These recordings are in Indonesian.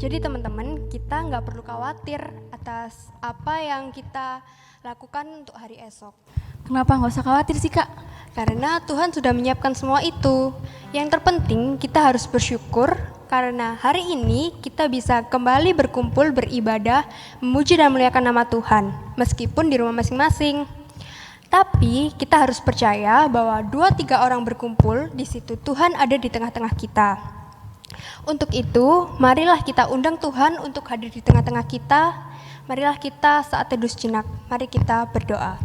Jadi teman-teman, kita nggak perlu khawatir atas apa yang kita lakukan untuk hari esok. Kenapa nggak usah khawatir sih Kak? Karena Tuhan sudah menyiapkan semua itu. Yang terpenting kita harus bersyukur karena hari ini kita bisa kembali berkumpul beribadah, memuji dan memuliakan nama Tuhan, meskipun di rumah masing-masing. Tapi kita harus percaya bahwa 2-3 orang berkumpul, di situ Tuhan ada di tengah-tengah kita. Untuk itu, marilah kita undang Tuhan untuk hadir di tengah-tengah kita. Marilah kita saat teduh sejenak, mari kita berdoa.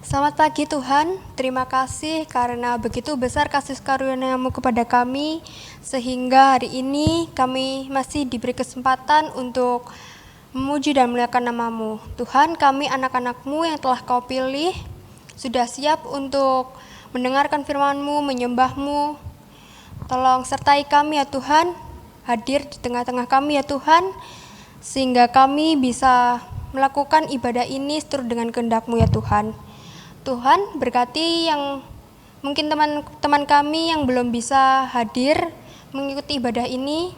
Selamat pagi Tuhan, terima kasih karena begitu besar kasih karunia-Mu kepada kami, sehingga hari ini kami masih diberi kesempatan untuk memuji dan memuliakan nama-Mu. Tuhan, kami anak-anak-Mu yang telah Kau pilih, sudah siap untuk mendengarkan firman-Mu, menyembah-Mu. Tolong sertai kami ya Tuhan, hadir di tengah-tengah kami ya Tuhan, sehingga kami bisa melakukan ibadah ini seturut dengan kehendak-Mu ya Tuhan. Tuhan, berkati yang mungkin teman-teman kami yang belum bisa hadir mengikuti ibadah ini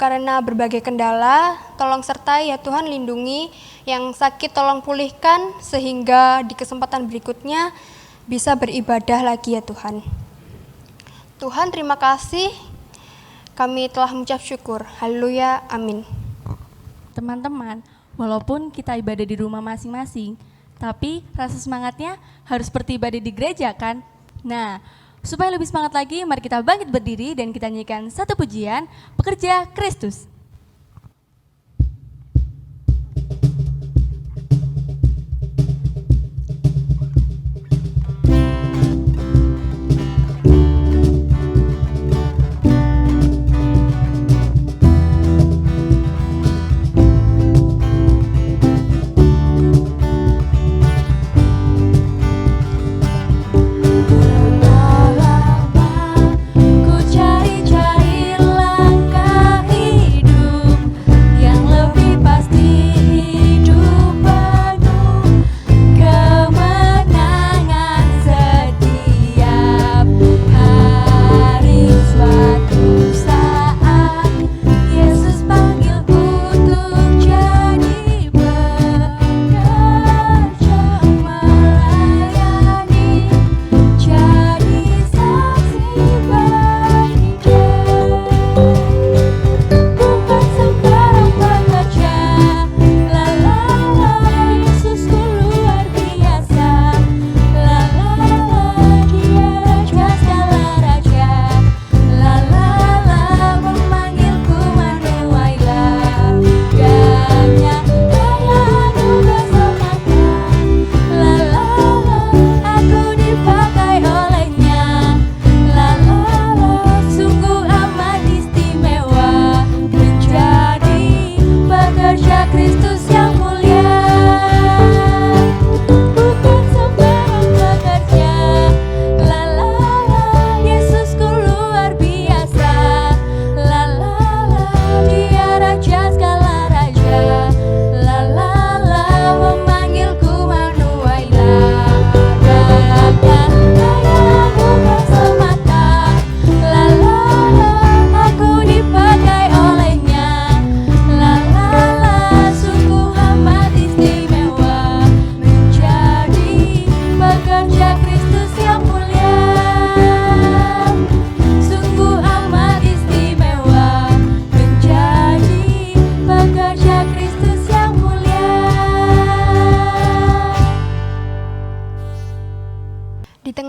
karena berbagai kendala. Tolong sertai ya Tuhan, lindungi yang sakit, tolong pulihkan sehingga di kesempatan berikutnya bisa beribadah lagi ya Tuhan. Tuhan, terima kasih, kami telah mengucap syukur. Haleluya, amin. Teman-teman, walaupun kita ibadah di rumah masing-masing, tapi rasa semangatnya harus seperti ibadah di gereja kan? Nah, supaya lebih semangat lagi, mari kita bangkit berdiri dan kita nyanyikan satu pujian, Pekerja Kristus.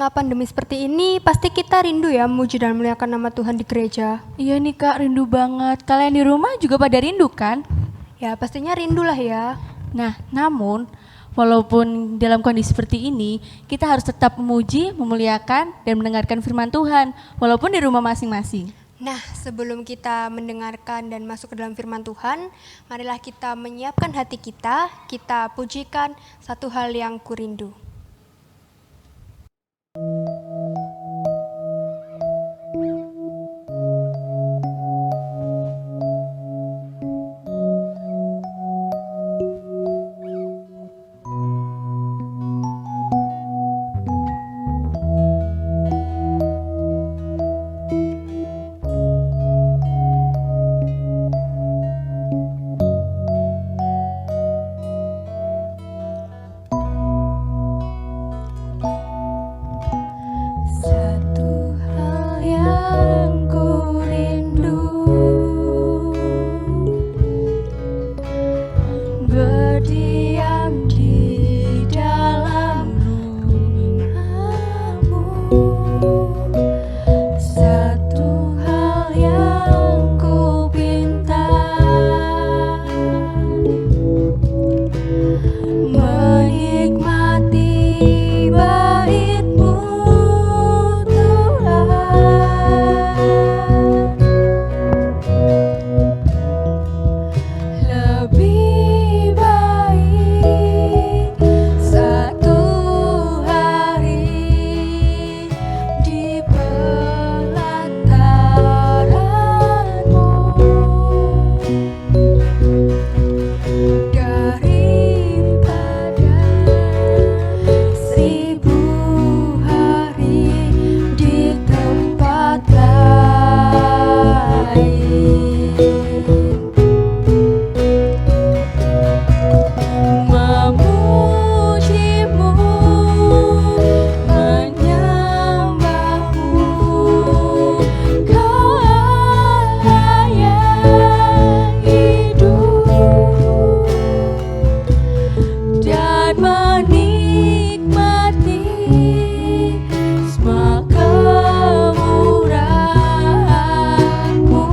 Pandemi seperti ini, pasti kita rindu ya memuji dan memuliakan nama Tuhan di gereja. Iya nih Kak, rindu banget. Kalian di rumah juga pada rindu kan? Ya pastinya rindulah ya. Nah, namun walaupun dalam kondisi seperti ini, kita harus tetap memuji, memuliakan, dan mendengarkan firman Tuhan, walaupun di rumah masing-masing. Nah, sebelum kita mendengarkan dan masuk ke dalam firman Tuhan, marilah kita menyiapkan hati kita pujikan satu hal yang kurindu. ku rindu berdiam di dalam rumah-Mu. Satu hal yang ku pinta, menikmati bait-Mu Tuhan. Lebih baik satu hari di pelataran-Mu daripada 1000 hari di tempat lain. Memuji-Mu, menyembah-Mu, Kau Allah yang hidup, dan menikmati semua kemurahan-Mu.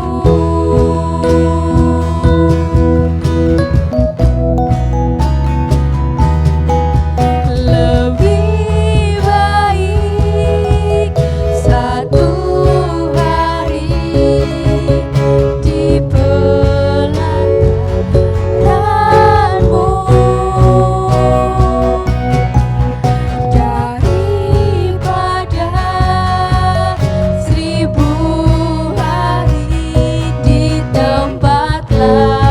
Lebih baik satu hari di pelataran-Mu daripada 1000 hari di tempat lain.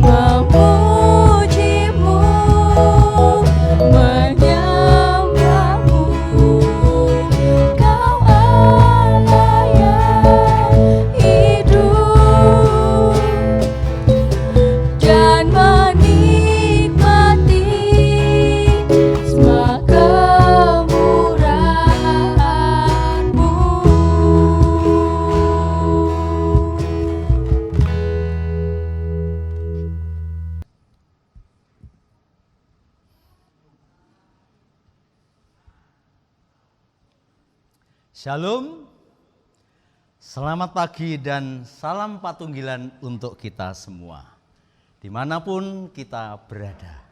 Memuji-Mu, menyembah-Mu, Kau Allah yang hidup, dan menikmati semua kemurahan-Mu. Shalom, selamat pagi dan salam patunggilan untuk kita semua, dimanapun kita berada.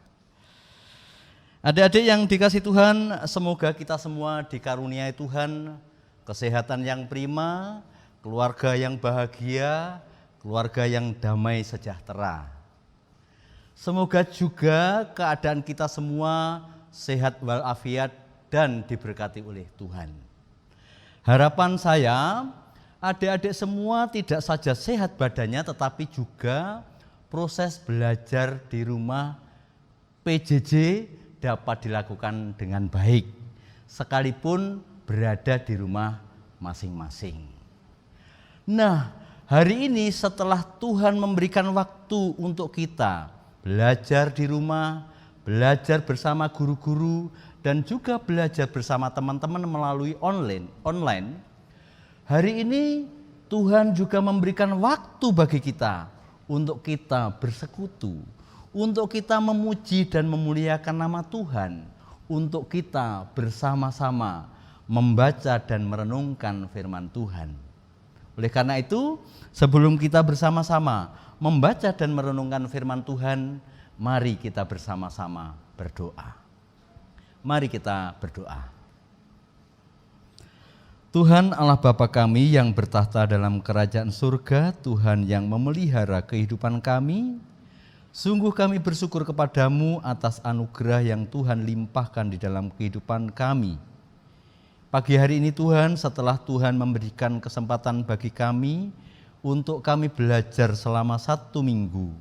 Adik-adik yang dikasih Tuhan, semoga kita semua dikaruniai Tuhan kesehatan yang prima, keluarga yang bahagia, keluarga yang damai sejahtera. Semoga juga keadaan kita semua sehat walafiat dan diberkati oleh Tuhan. Harapan saya, adik-adik semua tidak saja sehat badannya, tetapi juga proses belajar di rumah PJJ dapat dilakukan dengan baik, sekalipun berada di rumah masing-masing. Nah, hari ini setelah Tuhan memberikan waktu untuk kita belajar di rumah, belajar bersama guru-guru, dan juga belajar bersama teman-teman melalui online. Hari ini Tuhan juga memberikan waktu bagi kita untuk kita bersekutu, untuk kita memuji dan memuliakan nama Tuhan, untuk kita bersama-sama membaca dan merenungkan firman Tuhan. Oleh karena itu, sebelum kita bersama-sama membaca dan merenungkan firman Tuhan, mari kita bersama-sama berdoa. Mari kita berdoa. Tuhan Allah Bapa kami yang bertahta dalam kerajaan surga, Tuhan yang memelihara kehidupan kami, sungguh kami bersyukur kepadamu atas anugerah yang Tuhan limpahkan di dalam kehidupan kami. Pagi hari ini Tuhan, setelah Tuhan memberikan kesempatan bagi kami untuk kami belajar selama 1 minggu,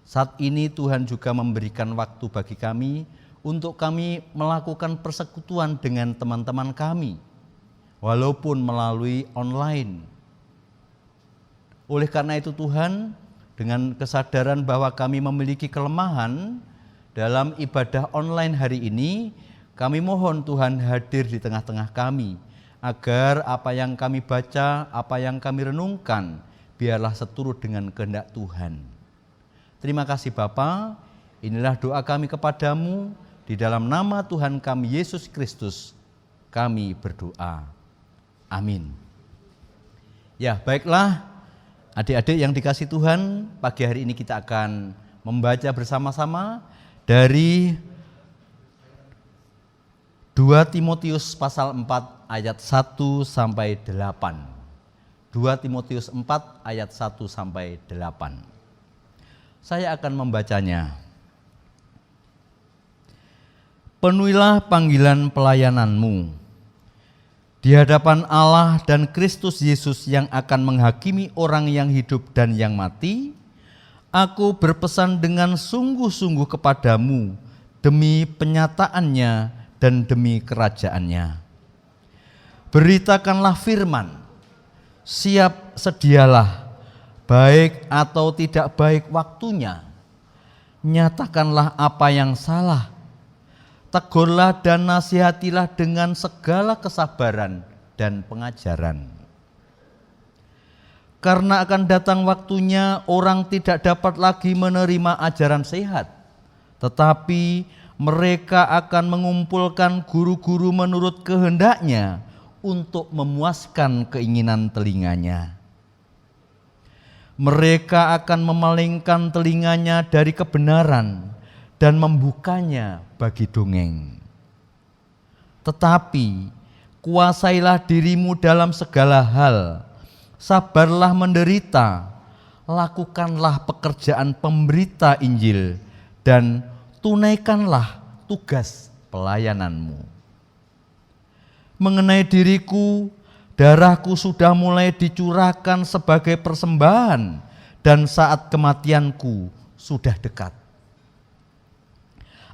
saat ini Tuhan juga memberikan waktu bagi kami untuk kami melakukan persekutuan dengan teman-teman kami, walaupun melalui online. Oleh karena itu Tuhan, dengan kesadaran bahwa kami memiliki kelemahan dalam ibadah online hari ini, kami mohon Tuhan hadir di tengah-tengah kami, agar apa yang kami baca, apa yang kami renungkan, biarlah seturut dengan kehendak Tuhan. Terima kasih Bapa, inilah doa kami kepadamu, di dalam nama Tuhan kami Yesus Kristus, kami berdoa. Amin. Ya, baiklah adik-adik yang dikasih Tuhan, pagi hari ini kita akan membaca bersama-sama dari 2 Timotius pasal 4 ayat 1 sampai 8. 2 Timotius 4 ayat 1 sampai 8. Saya akan membacanya. Penuhilah panggilan pelayananmu di hadapan Allah dan Kristus Yesus yang akan menghakimi orang yang hidup dan yang mati. Aku berpesan dengan sungguh-sungguh kepadamu demi penyataannya dan demi kerajaannya. Beritakanlah firman, siap sedialah, baik atau tidak baik waktunya. Nyatakanlah apa yang salah, tegurlah dan nasihatilah dengan segala kesabaran dan pengajaran. Karena akan datang waktunya orang tidak dapat lagi menerima ajaran sehat, tetapi mereka akan mengumpulkan guru-guru menurut kehendaknya untuk memuaskan keinginan telinganya. Mereka akan memalingkan telinganya dari kebenaran dan membukanya bagi dongeng. Tetapi kuasailah dirimu dalam segala hal, sabarlah menderita, lakukanlah pekerjaan pemberita Injil, dan tunaikanlah tugas pelayananmu. Mengenai diriku, darahku sudah mulai dicurahkan sebagai persembahan, dan saat kematianku sudah dekat.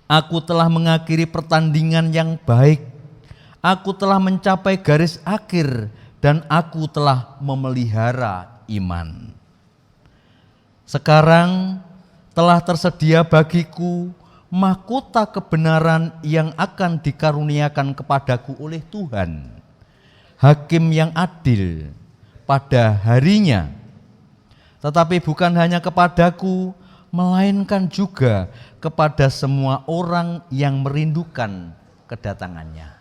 Aku telah mengakhiri pertandingan yang baik, aku telah mencapai garis akhir, dan aku telah memelihara iman. Sekarang telah tersedia bagiku mahkota kebenaran yang akan dikaruniakan kepadaku oleh Tuhan, Hakim yang adil pada harinya. Tetapi bukan hanya kepadaku, melainkan juga kepada semua orang yang merindukan kedatangannya.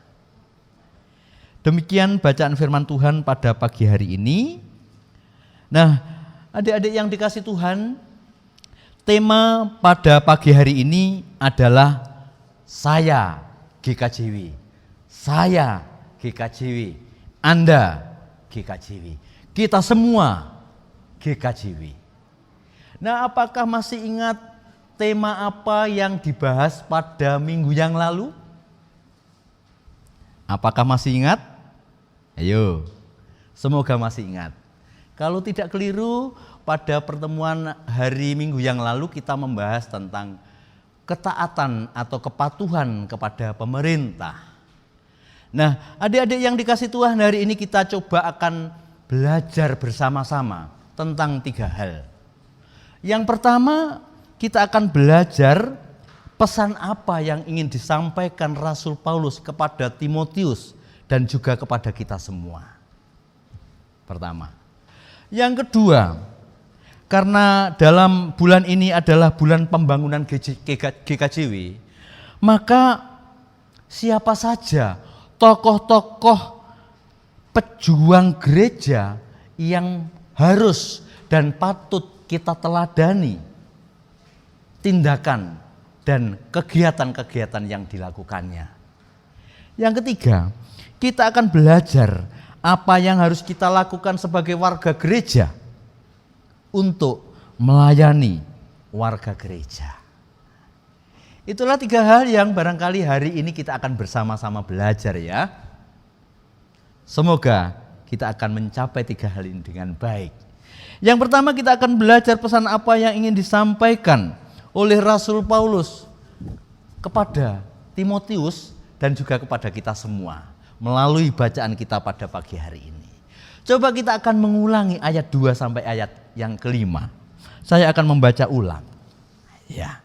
Demikian bacaan firman Tuhan pada pagi hari ini. Nah, adik-adik yang dikasih Tuhan, tema pada pagi hari ini adalah saya GKJW. Saya GKJW. Anda GKJW. Kita semua GKJW. Nah, apakah masih ingat tema apa yang dibahas pada minggu yang lalu? Apakah masih ingat? Ayo, semoga masih ingat. Kalau tidak keliru, pada pertemuan hari Minggu yang lalu kita membahas tentang ketaatan atau kepatuhan kepada pemerintah. Nah, adik-adik yang dikasih Tuhan, hari ini kita coba akan belajar bersama-sama tentang 3 hal. Yang pertama, kita akan belajar pesan apa yang ingin disampaikan Rasul Paulus kepada Timotius dan juga kepada kita semua. Pertama. Yang kedua, karena dalam bulan ini adalah bulan pembangunan GKJW, maka siapa saja tokoh-tokoh pejuang gereja yang harus dan patut kita teladani tindakan dan kegiatan-kegiatan yang dilakukannya. Yang ketiga, kita akan belajar apa yang harus kita lakukan sebagai warga gereja untuk melayani warga gereja. Itulah 3 hal yang barangkali hari ini kita akan bersama-sama belajar ya. Semoga kita akan mencapai 3 hal ini dengan baik. Yang pertama, kita akan belajar pesan apa yang ingin disampaikan oleh Rasul Paulus kepada Timotius dan juga kepada kita semua melalui bacaan kita pada pagi hari ini. Coba kita akan mengulangi ayat 2 sampai ayat yang kelima. Saya akan membaca ulang. Ya.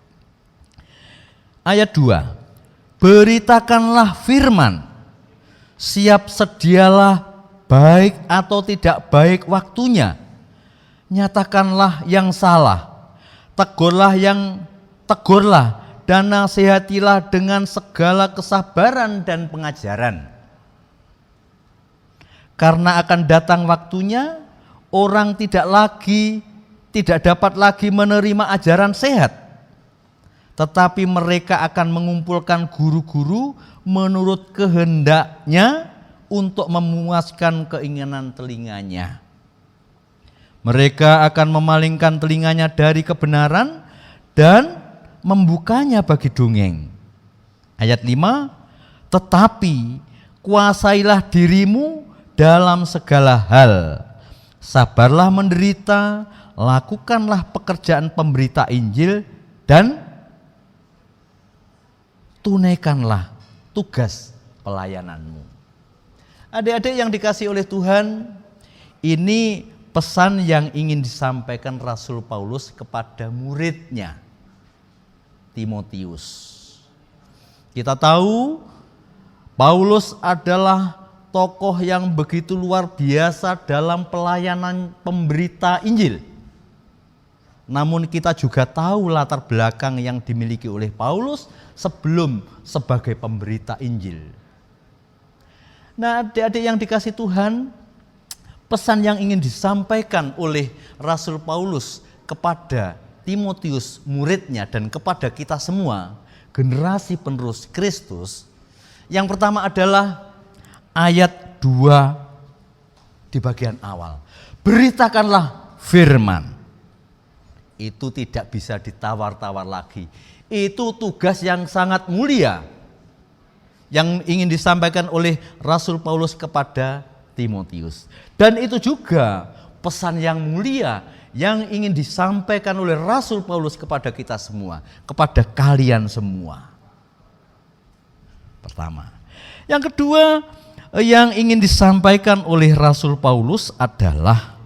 Ayat 2. Beritakanlah firman, siap sedialah baik atau tidak baik waktunya. Nyatakanlah yang salah, tegurlah dan nasihatilah dengan segala kesabaran dan pengajaran. Karena akan datang waktunya, orang tidak dapat lagi menerima ajaran sehat. Tetapi mereka akan mengumpulkan guru-guru menurut kehendaknya untuk memuaskan keinginan telinganya. Mereka akan memalingkan telinganya dari kebenaran dan membukanya bagi dongeng. Ayat 5, tetapi kuasailah dirimu dalam segala hal. Sabarlah menderita, lakukanlah pekerjaan pemberita Injil dan tunaikanlah tugas pelayananmu. Adik-adik yang dikasihi oleh Tuhan, ini pesan yang ingin disampaikan Rasul Paulus kepada muridnya, Timotius. Kita tahu Paulus adalah tokoh yang begitu luar biasa dalam pelayanan pemberita Injil. Namun kita juga tahu latar belakang yang dimiliki oleh Paulus sebelum sebagai pemberita Injil. Nah, adik-adik yang dikasih Tuhan, pesan yang ingin disampaikan oleh Rasul Paulus kepada Timotius muridnya dan kepada kita semua, generasi penerus Kristus, yang pertama adalah ayat 2 di bagian awal. Beritakanlah firman. Itu tidak bisa ditawar-tawar lagi. Itu tugas yang sangat mulia yang ingin disampaikan oleh Rasul Paulus kepada Timotius. Dan itu juga pesan yang mulia yang ingin disampaikan oleh Rasul Paulus kepada kita semua, kepada kalian semua. Pertama. Yang kedua yang ingin disampaikan oleh Rasul Paulus adalah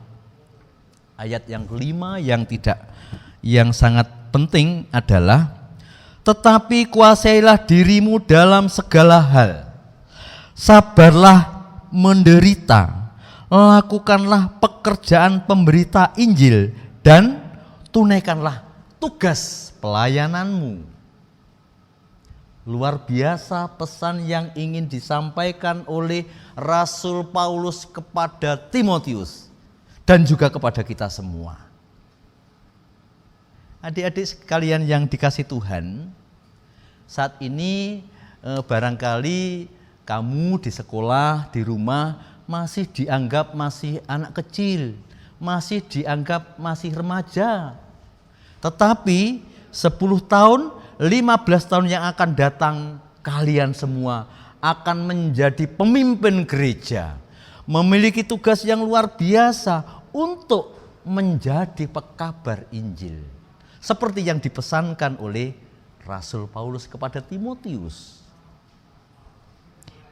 ayat yang kelima yang sangat penting adalah, tetapi kuasailah dirimu dalam segala hal. Sabarlah menderita, lakukanlah pekerjaan pemberita Injil dan tunaikanlah tugas pelayananmu. Luar biasa pesan yang ingin disampaikan oleh Rasul Paulus kepada Timotius dan juga kepada kita semua. Adik-adik sekalian yang dikasih Tuhan, saat ini barangkali kamu di sekolah, di rumah masih dianggap masih anak kecil, masih dianggap masih remaja. Tetapi 10 tahun, 15 tahun yang akan datang, kalian semua akan menjadi pemimpin gereja, memiliki tugas yang luar biasa untuk menjadi pekabar Injil. Seperti yang dipesankan oleh Rasul Paulus kepada Timotius.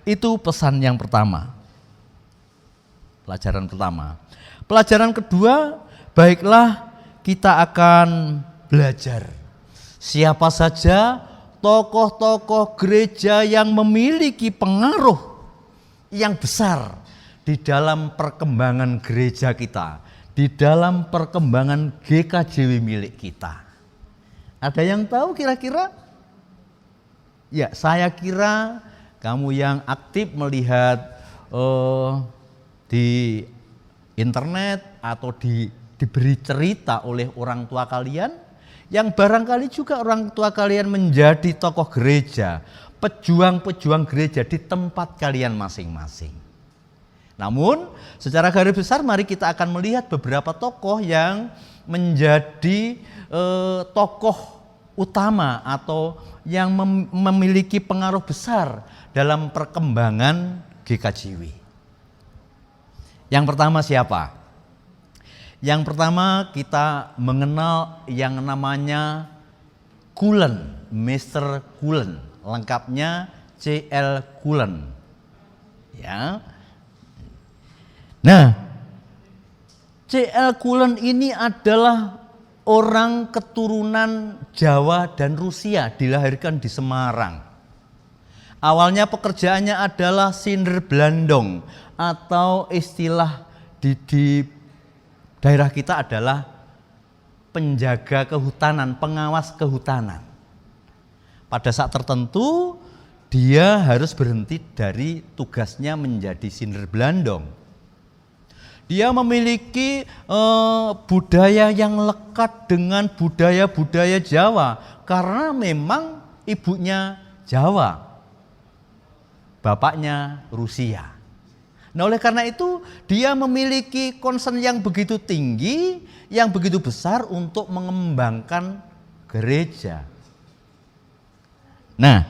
Itu pesan yang pertama. Pelajaran pertama. Pelajaran kedua, baiklah kita akan belajar. Siapa saja tokoh-tokoh gereja yang memiliki pengaruh yang besar di dalam perkembangan gereja kita, di dalam perkembangan GKJW milik kita. Ada yang tahu kira-kira? Ya, saya kira kamu yang aktif melihat di internet atau diberi cerita oleh orang tua kalian, yang barangkali juga orang tua kalian menjadi tokoh gereja, pejuang-pejuang gereja di tempat kalian masing-masing. Namun secara garis besar mari kita akan melihat beberapa tokoh yang menjadi tokoh utama atau yang memiliki pengaruh besar dalam perkembangan GKJW. Yang pertama siapa? Yang pertama kita mengenal yang namanya Cullen, Mr. Cullen, lengkapnya C.L. Cullen. Ya. Nah, C.L. Cullen ini adalah orang keturunan Jawa dan Rusia dilahirkan di Semarang. Awalnya pekerjaannya adalah Sinderblandong atau istilah di daerah kita adalah penjaga kehutanan, pengawas kehutanan. Pada saat tertentu dia harus berhenti dari tugasnya menjadi Sinderblandong. Dia memiliki budaya yang lekat dengan budaya-budaya Jawa karena memang ibunya Jawa, bapaknya Rusia. Nah, oleh karena itu dia memiliki concern yang begitu tinggi, yang begitu besar untuk mengembangkan gereja. Nah,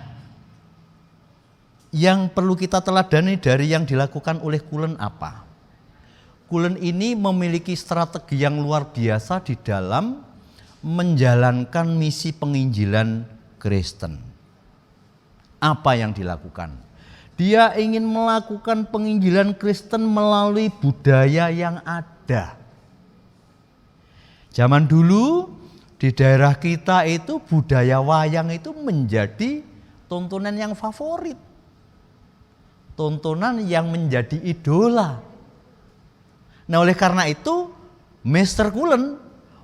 yang perlu kita teladani dari yang dilakukan oleh Cullen apa? Cullen ini memiliki strategi yang luar biasa di dalam menjalankan misi penginjilan Kristen. Apa yang dilakukan? Dia ingin melakukan penginjilan Kristen melalui budaya yang ada. Zaman dulu di daerah kita itu budaya wayang itu menjadi tontonan yang favorit. Tontonan yang menjadi idola. Nah, oleh karena itu Mr. Cullen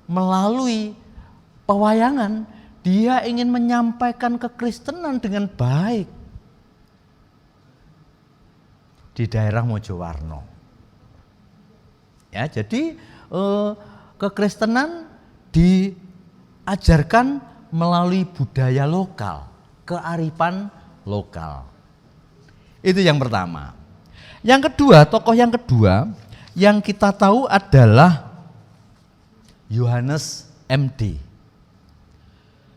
melalui pewayangan dia ingin menyampaikan kekristenan dengan baik di daerah Mojowarno. Ya, jadi kekristenan diajarkan melalui budaya lokal, kearifan lokal. Itu yang pertama. Yang kedua, tokoh yang kedua yang kita tahu adalah Yohanes MD.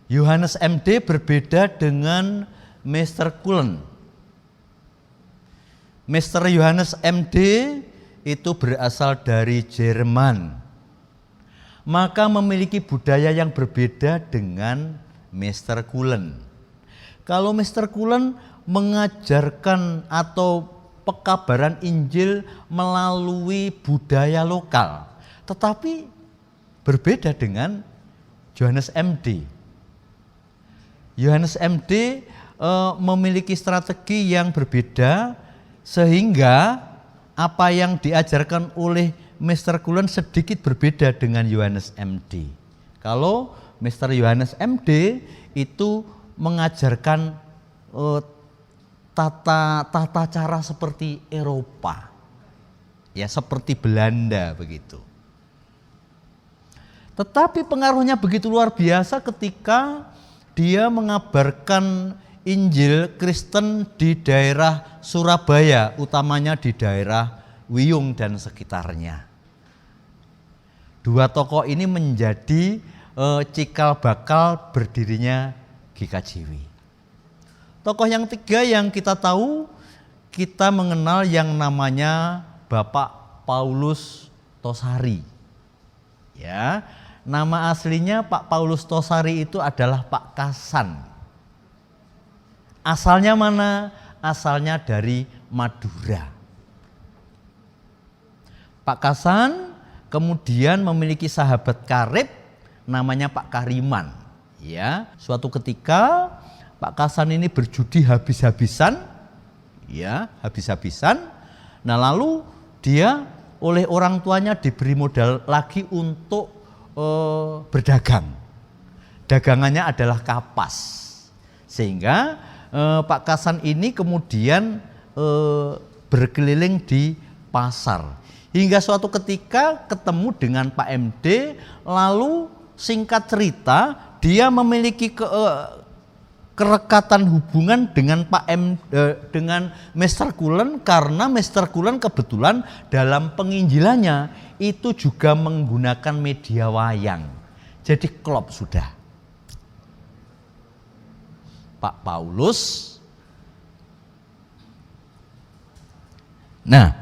Yohanes MD berbeda dengan Mr. Cullen. Mr. Yohanes MD itu berasal dari Jerman, maka memiliki budaya yang berbeda dengan Mr. Cullen. Kalau Mr. Cullen mengajarkan atau pekabaran Injil melalui budaya lokal, tetapi berbeda dengan Yohanes MD. Yohanes MD memiliki strategi yang berbeda, sehingga apa yang diajarkan oleh Mr. Cullen sedikit berbeda dengan Yohanes MD. Kalau Mr. Yohanes MD itu mengajarkan tata cara seperti Eropa, ya seperti Belanda begitu. Tetapi pengaruhnya begitu luar biasa ketika dia mengabarkan Injil Kristen di daerah Surabaya, utamanya di daerah Wiyung dan sekitarnya. Dua tokoh ini menjadi cikal bakal berdirinya GKJW. Tokoh yang tiga yang kita tahu, kita mengenal yang namanya Bapak Paulus Tosari. Ya, nama aslinya Pak Paulus Tosari itu adalah Pak Kasan. Asalnya mana? Asalnya dari Madura. Pak Kasan kemudian memiliki sahabat karib namanya Pak Kariman. Ya, suatu ketika Pak Kasan ini berjudi habis-habisan, ya, habis-habisan. Nah, lalu dia oleh orang tuanya diberi modal lagi untuk berdagang. Dagangannya adalah kapas. Sehingga Pak Kasan ini kemudian berkeliling di pasar. Hingga suatu ketika ketemu dengan Pak MD, lalu singkat cerita dia memiliki kerekatan hubungan dengan dengan Mr. Cullen karena Mr. Cullen kebetulan dalam penginjilannya itu juga menggunakan media wayang. Jadi klop sudah. Pak Paulus. Nah,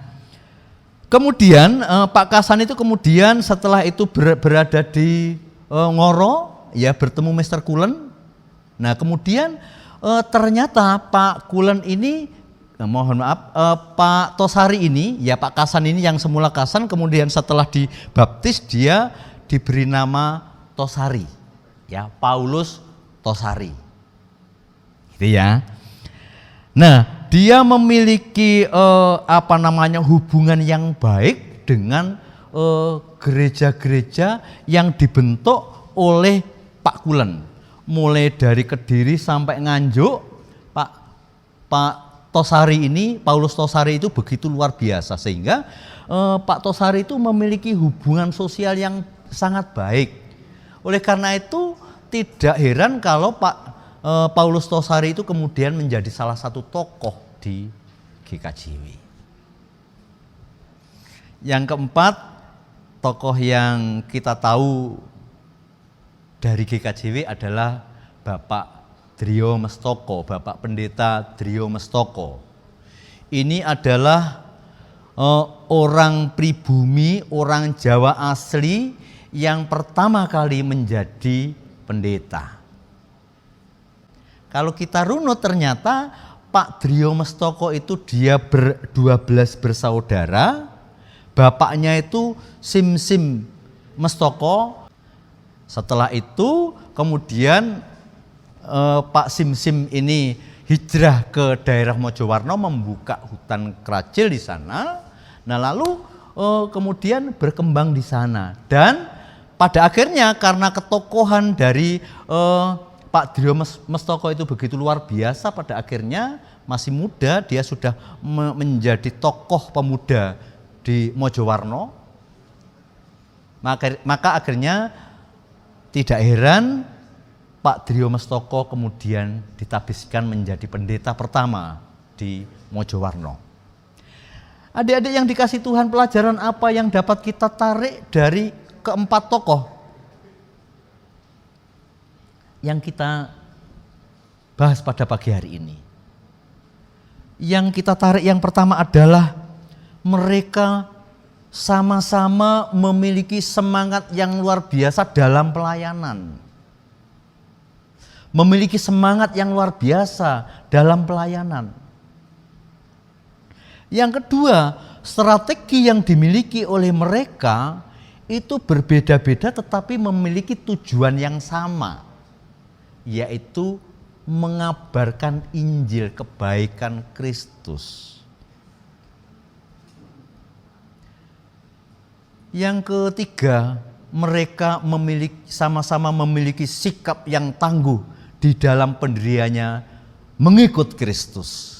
kemudian Pak Kasan itu kemudian setelah itu berada di Ngoro, ya bertemu Mr. Cullen. Nah, kemudian ternyata Pak Cullen ini, mohon maaf, Pak Tosari ini, ya Pak Kasan ini yang semula Kasan, kemudian setelah dibaptis dia diberi nama Tosari, ya, Paulus Tosari. Gitu ya. Nah, dia memiliki hubungan yang baik dengan gereja-gereja yang dibentuk oleh Pak Kulen. Mulai dari Kediri sampai Nganjuk, Pak Tosari ini, Paulus Tosari itu begitu luar biasa, sehingga Pak Tosari itu memiliki hubungan sosial yang sangat baik. Oleh karena itu tidak heran kalau Paulus Tosari itu kemudian menjadi salah satu tokoh di GKJW. Yang keempat, tokoh yang kita tahu dari GKJW adalah Bapak Drio Mestoko, Bapak Pendeta Drio Mestoko. Ini adalah orang pribumi, orang Jawa asli yang pertama kali menjadi pendeta. Kalau kita runut ternyata Pak Drio Mestoko itu dia 12 bersaudara. Bapaknya itu Simsim Mestoko. Setelah itu kemudian Pak Simsim ini hijrah ke daerah Mojowarno, membuka hutan keracil di sana. Nah, lalu kemudian berkembang di sana. Dan pada akhirnya karena ketokohan dari Pak Drio Mestoko itu begitu luar biasa, pada akhirnya masih muda dia sudah menjadi tokoh pemuda di Mojowarno. Maka akhirnya tidak heran Pak Drio Mestoko kemudian ditabiskan menjadi pendeta pertama di Mojowarno. Adik-adik yang dikasih Tuhan, pelajaran apa yang dapat kita tarik dari keempat tokoh yang kita bahas pada pagi hari ini? Yang kita tarik yang pertama adalah mereka sama-sama memiliki semangat yang luar biasa dalam pelayanan. Memiliki semangat yang luar biasa dalam pelayanan. Yang kedua, strategi yang dimiliki oleh mereka itu berbeda-beda tetapi memiliki tujuan yang sama, yaitu mengabarkan Injil kebaikan Kristus. Yang ketiga, mereka sama-sama memiliki sikap yang tangguh di dalam pendiriannya mengikut Kristus.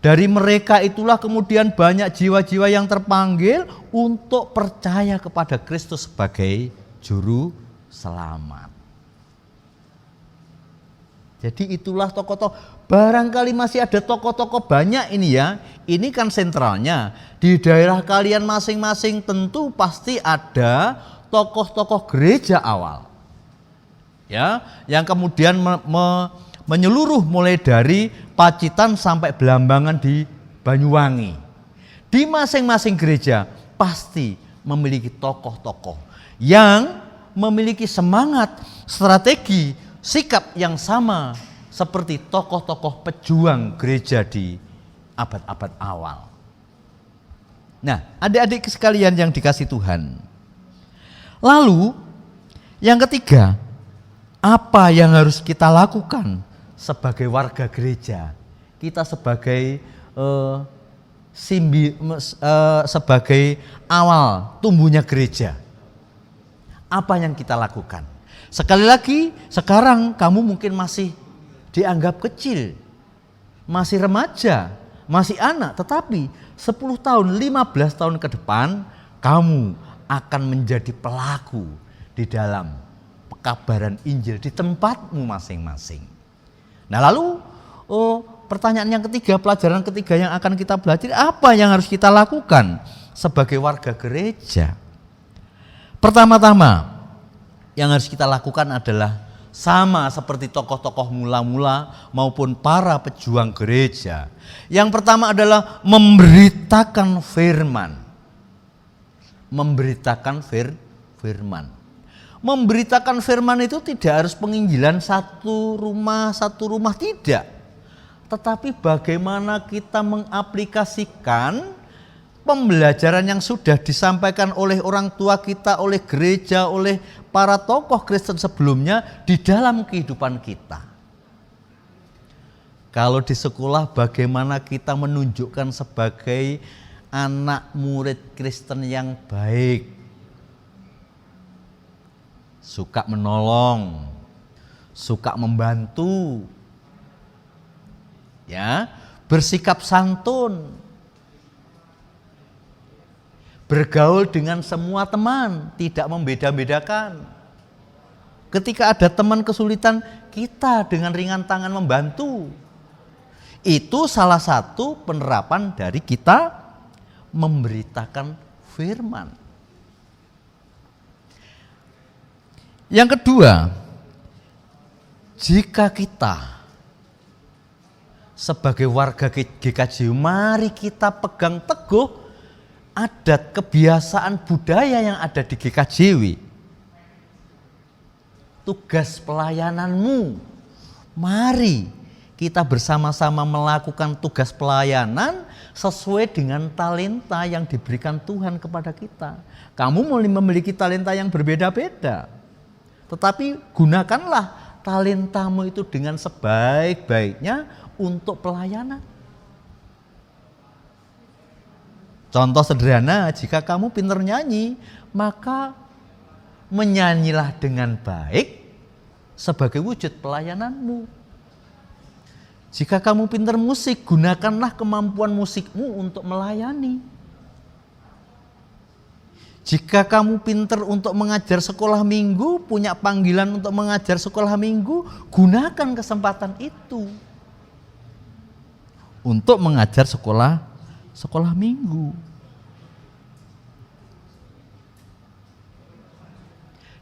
Dari mereka itulah kemudian banyak jiwa-jiwa yang terpanggil untuk percaya kepada Kristus sebagai juru selamat. Jadi itulah tokoh-tokoh. Barangkali masih ada tokoh-tokoh banyak ini ya. Ini kan sentralnya. Di daerah kalian masing-masing tentu pasti ada tokoh-tokoh gereja awal. Ya, yang kemudian menyeluruh mulai dari Pacitan sampai Belambangan di Banyuwangi. Di masing-masing gereja pasti memiliki tokoh-tokoh yang memiliki semangat, strategi, sikap yang sama seperti tokoh-tokoh pejuang gereja di abad-abad awal. Nah, adik-adik sekalian yang dikasih Tuhan. Lalu, yang ketiga, apa yang harus kita lakukan sebagai warga gereja? Kita sebagai sebagai awal tumbuhnya gereja. Apa yang kita lakukan? Sekali lagi, sekarang kamu mungkin masih dianggap kecil, masih remaja, masih anak, tetapi 10 tahun, 15 tahun ke depan, kamu akan menjadi pelaku di dalam pekabaran Injil di tempatmu masing-masing. Nah, lalu pertanyaan yang ketiga, pelajaran ketiga yang akan kita belajar, apa yang harus kita lakukan sebagai warga gereja? Pertama-tama, yang harus kita lakukan adalah sama seperti tokoh-tokoh mula-mula maupun para pejuang gereja. Yang pertama adalah memberitakan firman. Memberitakan firman. Memberitakan firman itu tidak harus penginjilan satu rumah tidak. Tetapi bagaimana kita mengaplikasikan pembelajaran yang sudah disampaikan oleh orang tua kita, oleh gereja, oleh para tokoh Kristen sebelumnya di dalam kehidupan kita. Kalau di sekolah bagaimana kita menunjukkan sebagai anak murid Kristen yang baik, suka menolong, suka membantu, ya, bersikap santun, bergaul dengan semua teman, tidak membeda-bedakan. Ketika ada teman kesulitan, kita dengan ringan tangan membantu. Itu salah satu penerapan dari kita memberitakan firman. Yang kedua, jika kita sebagai warga GKJ, mari kita pegang teguh adat kebiasaan budaya yang ada di GKJW. Tugas pelayananmu, mari kita bersama-sama melakukan tugas pelayanan sesuai dengan talenta yang diberikan Tuhan kepada kita. Kamu memiliki talenta yang berbeda-beda, tetapi gunakanlah talentamu itu dengan sebaik-baiknya untuk pelayanan. Contoh sederhana, jika kamu pintar nyanyi, maka menyanyilah dengan baik sebagai wujud pelayananmu. Jika kamu pintar musik, gunakanlah kemampuan musikmu untuk melayani. Jika kamu pintar untuk mengajar sekolah minggu, punya panggilan untuk mengajar sekolah minggu, gunakan kesempatan itu untuk mengajar sekolah minggu.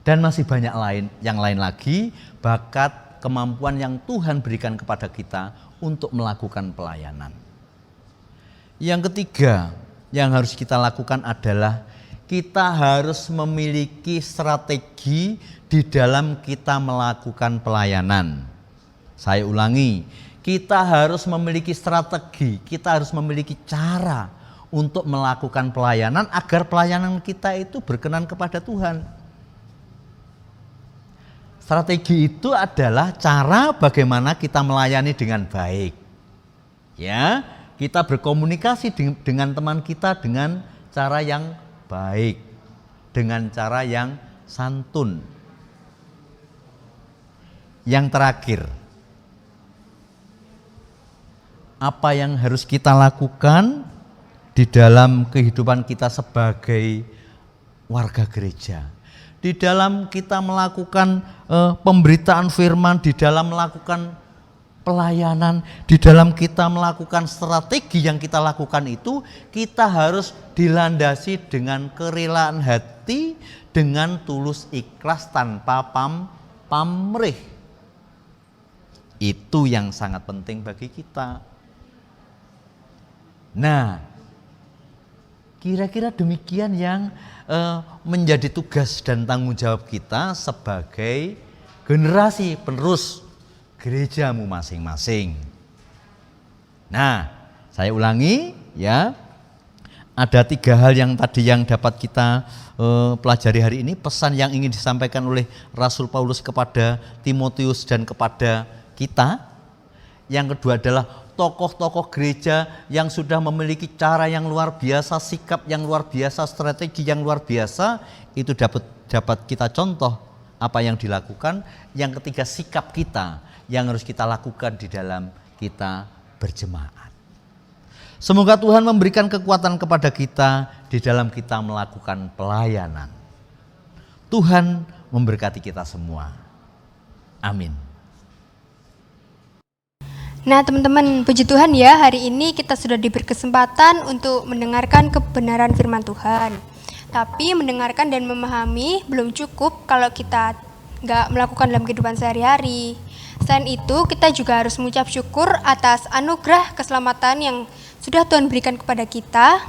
Dan masih banyak yang lain lagi, bakat, kemampuan yang Tuhan berikan kepada kita untuk melakukan pelayanan. Yang ketiga yang harus kita lakukan adalah kita harus memiliki strategi di dalam kita melakukan pelayanan. Saya ulangi, kita harus memiliki strategi, kita harus memiliki cara untuk melakukan pelayanan agar pelayanan kita itu berkenan kepada Tuhan. Strategi itu adalah cara bagaimana kita melayani dengan baik. Ya, kita berkomunikasi dengan teman kita dengan cara yang baik, dengan cara yang santun. Yang terakhir, apa yang harus kita lakukan di dalam kehidupan kita sebagai warga gereja? Di dalam kita melakukan pemberitaan firman, di dalam melakukan pelayanan, di dalam kita melakukan strategi yang kita lakukan itu, kita harus dilandasi dengan kerelaan hati, dengan tulus ikhlas tanpa pamrih. Itu yang sangat penting bagi kita. Nah, kira-kira demikian yang menjadi tugas dan tanggung jawab kita sebagai generasi penerus gerejamu masing-masing. Nah, saya ulangi ya, ada 3 hal yang tadi yang dapat kita pelajari hari ini. Pesan yang ingin disampaikan oleh Rasul Paulus kepada Timotius dan kepada kita. Yang kedua adalah tokoh-tokoh gereja yang sudah memiliki cara yang luar biasa, sikap yang luar biasa, strategi yang luar biasa, itu dapat kita contoh apa yang dilakukan. Yang ketiga, sikap kita yang harus kita lakukan di dalam kita berjemaat. Semoga Tuhan memberikan kekuatan kepada kita di dalam kita melakukan pelayanan. Tuhan memberkati kita semua. Amin. Nah teman-teman, puji Tuhan ya, hari ini kita sudah diberi kesempatan untuk mendengarkan kebenaran firman Tuhan. Tapi mendengarkan dan memahami belum cukup kalau kita nggak melakukan dalam kehidupan sehari-hari. Selain itu, kita juga harus mengucap syukur atas anugerah keselamatan yang sudah Tuhan berikan kepada kita.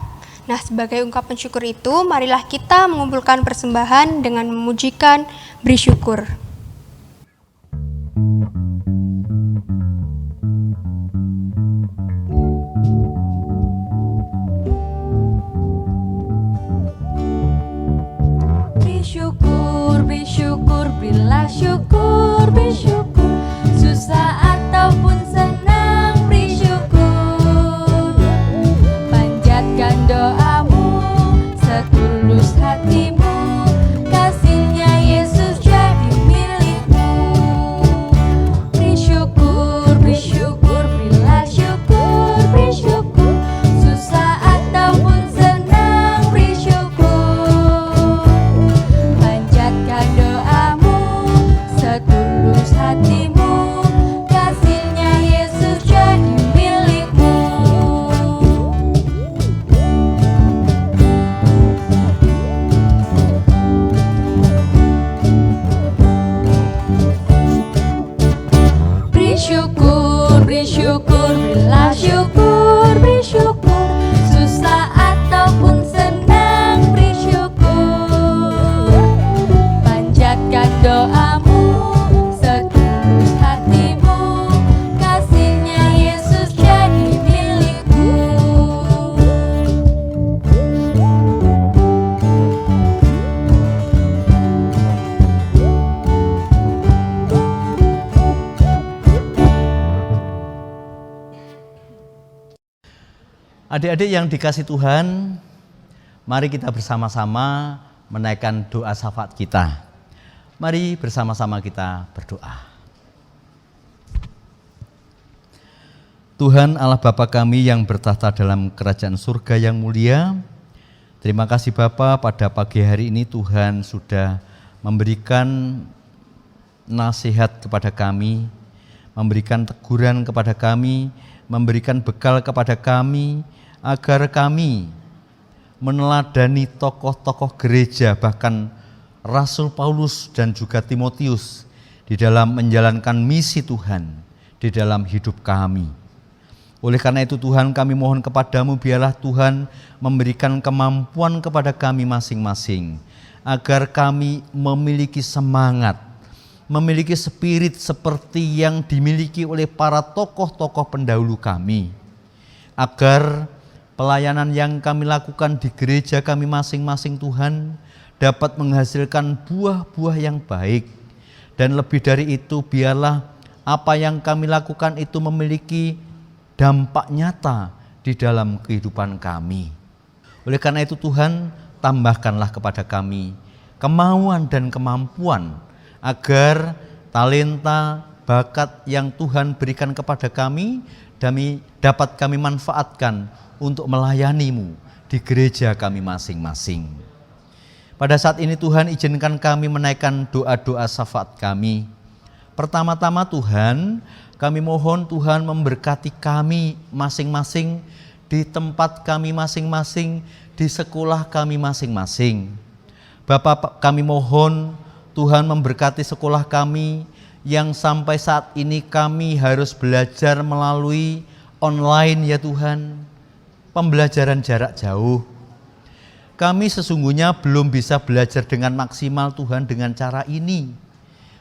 Nah, sebagai ungkapan syukur itu, marilah kita mengumpulkan persembahan dengan memujikan, beri syukur. Adik-adik yang dikasih Tuhan, mari kita bersama-sama menaikkan doa syafaat kita. Mari bersama-sama kita berdoa. Tuhan Allah Bapa kami yang bertahta dalam kerajaan surga yang mulia, terima kasih Bapa, pada pagi hari ini Tuhan sudah memberikan nasihat kepada kami, memberikan teguran kepada kami, memberikan bekal kepada kami, agar kami meneladani tokoh-tokoh gereja, bahkan Rasul Paulus dan juga Timotius di dalam menjalankan misi Tuhan di dalam hidup kami. Oleh karena itu Tuhan, kami mohon kepadamu, biarlah Tuhan memberikan kemampuan kepada kami masing-masing, agar kami memiliki semangat, memiliki spirit seperti yang dimiliki oleh para tokoh-tokoh pendahulu kami, agar pelayanan yang kami lakukan di gereja kami masing-masing Tuhan dapat menghasilkan buah-buah yang baik. Dan lebih dari itu, biarlah apa yang kami lakukan itu memiliki dampak nyata di dalam kehidupan kami. Oleh karena itu Tuhan, tambahkanlah kepada kami kemauan dan kemampuan, agar talenta, bakat yang Tuhan berikan kepada kami dapat kami manfaatkan untuk melayani-Mu di gereja kami masing-masing. Pada saat ini Tuhan, izinkan kami menaikkan doa-doa syafaat kami. Pertama-tama Tuhan, kami mohon Tuhan memberkati kami masing-masing di tempat kami masing-masing, di sekolah kami masing-masing. Bapak, kami mohon Tuhan memberkati sekolah kami yang sampai saat ini kami harus belajar melalui online ya Tuhan. Pembelajaran jarak jauh. Kami sesungguhnya belum bisa belajar dengan maksimal Tuhan dengan cara ini.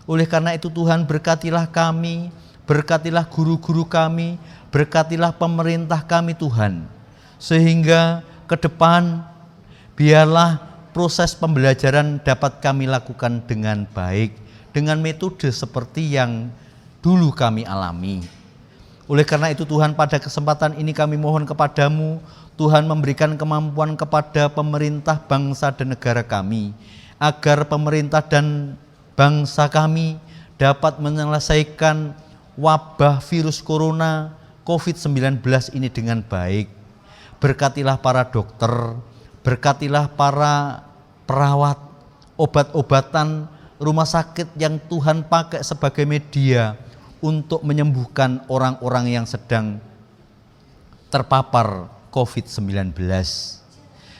Oleh karena itu Tuhan, berkatilah kami, berkatilah guru-guru kami, berkatilah pemerintah kami Tuhan. Sehingga ke depan biarlah proses pembelajaran dapat kami lakukan dengan baik, dengan metode seperti yang dulu kami alami. Oleh karena itu Tuhan, pada kesempatan ini kami mohon kepadamu, Tuhan memberikan kemampuan kepada pemerintah bangsa dan negara kami, agar pemerintah dan bangsa kami dapat menyelesaikan wabah virus corona COVID-19 ini dengan baik. Berkatilah para dokter, berkatilah para perawat, obat-obatan, rumah sakit yang Tuhan pakai sebagai media untuk menyembuhkan orang-orang yang sedang terpapar COVID-19.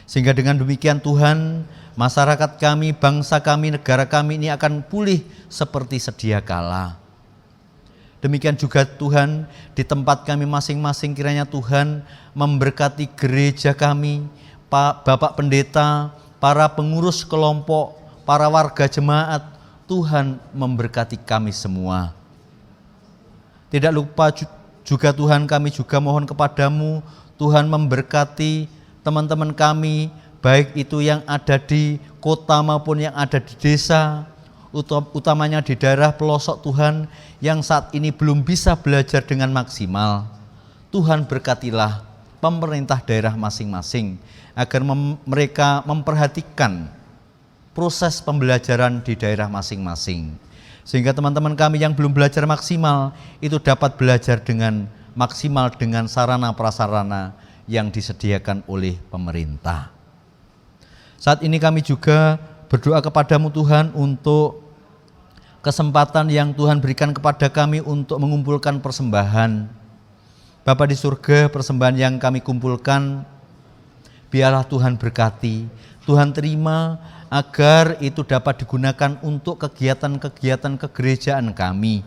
Sehingga dengan demikian Tuhan, masyarakat kami, bangsa kami, negara kami ini akan pulih seperti sedia kala. Demikian juga Tuhan, di tempat kami masing-masing kiranya Tuhan memberkati gereja kami, Bapak Pendeta, para pengurus kelompok, para warga jemaat. Tuhan memberkati kami semua. Tidak lupa juga Tuhan, kami juga mohon kepadamu, Tuhan memberkati teman-teman kami, baik itu yang ada di kota maupun yang ada di desa, utamanya di daerah pelosok Tuhan, yang saat ini belum bisa belajar dengan maksimal. Tuhan berkatilah pemerintah daerah masing-masing, agar mereka memperhatikan proses pembelajaran di daerah masing-masing. Sehingga teman-teman kami yang belum belajar maksimal itu dapat belajar dengan maksimal dengan sarana prasarana yang disediakan oleh pemerintah. Saat ini kami juga berdoa kepadamu Tuhan untuk kesempatan yang Tuhan berikan kepada kami untuk mengumpulkan persembahan. Bapa di surga, persembahan yang kami kumpulkan biarlah Tuhan berkati, Tuhan terima, agar itu dapat digunakan untuk kegiatan-kegiatan kegerejaan kami.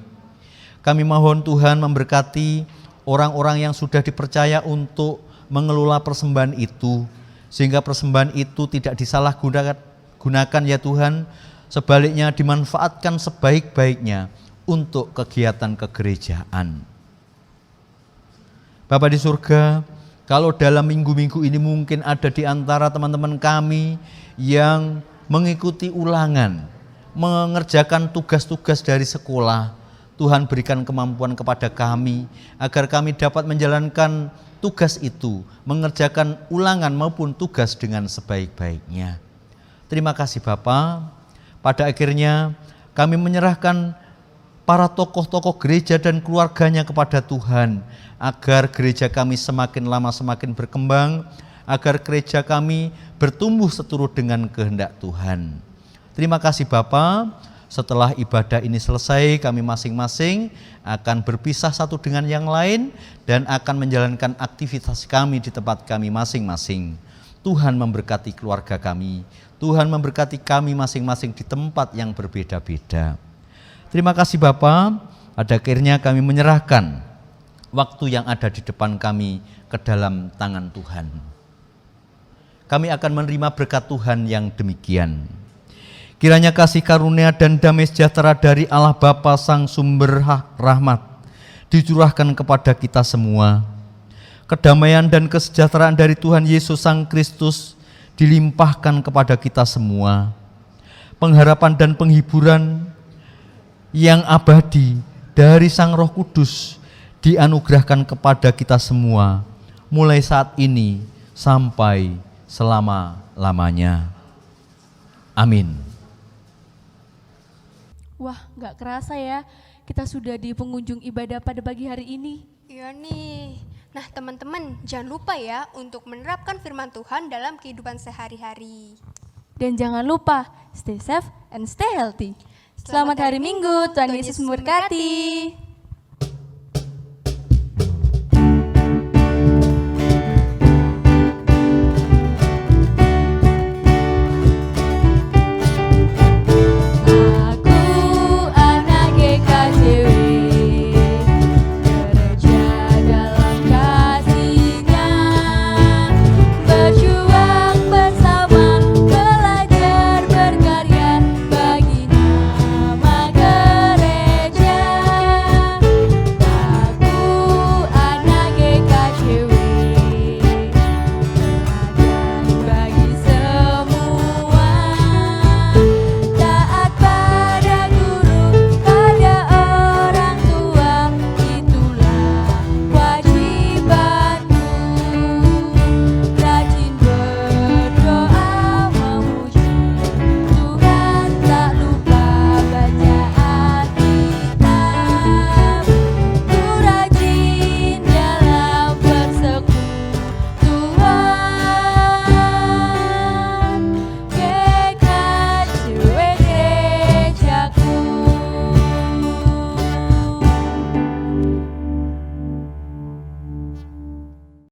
Kami mohon Tuhan memberkati orang-orang yang sudah dipercaya untuk mengelola persembahan itu, sehingga persembahan itu tidak disalahgunakan ya Tuhan, sebaliknya dimanfaatkan sebaik-baiknya untuk kegiatan kegerejaan. Bapa di surga, kalau dalam minggu-minggu ini mungkin ada di antara teman-teman kami yang mengikuti ulangan, mengerjakan tugas-tugas dari sekolah, Tuhan berikan kemampuan kepada kami, agar kami dapat menjalankan tugas itu, mengerjakan ulangan maupun tugas dengan sebaik-baiknya. Terima kasih Bapa. Pada akhirnya kami menyerahkan para tokoh-tokoh gereja dan keluarganya kepada Tuhan, agar gereja kami semakin lama semakin berkembang, agar gereja kami bertumbuh seturut dengan kehendak Tuhan. Terima kasih Bapa. Setelah ibadah ini selesai, kami masing-masing akan berpisah satu dengan yang lain dan akan menjalankan aktivitas kami di tempat kami masing-masing. Tuhan memberkati keluarga kami, Tuhan memberkati kami masing-masing di tempat yang berbeda-beda. Terima kasih Bapa. Pada akhirnya kami menyerahkan waktu yang ada di depan kami ke dalam tangan Tuhan. Kami akan menerima berkat Tuhan yang demikian. Kiranya kasih karunia dan damai sejahtera dari Allah Bapa Sang Sumber Rahmat dicurahkan kepada kita semua. Kedamaian dan kesejahteraan dari Tuhan Yesus Sang Kristus dilimpahkan kepada kita semua. Pengharapan dan penghiburan yang abadi dari Sang Roh Kudus dianugerahkan kepada kita semua, mulai saat ini sampai selama-lamanya. Amin. Wah, gak kerasa ya, kita sudah di pengunjung ibadah pada pagi hari ini. Iya nih. Nah teman-teman, jangan lupa ya untuk menerapkan firman Tuhan dalam kehidupan sehari-hari. Dan jangan lupa, stay safe and stay healthy. Selamat hari Minggu, Tuhan Yesus memberkati.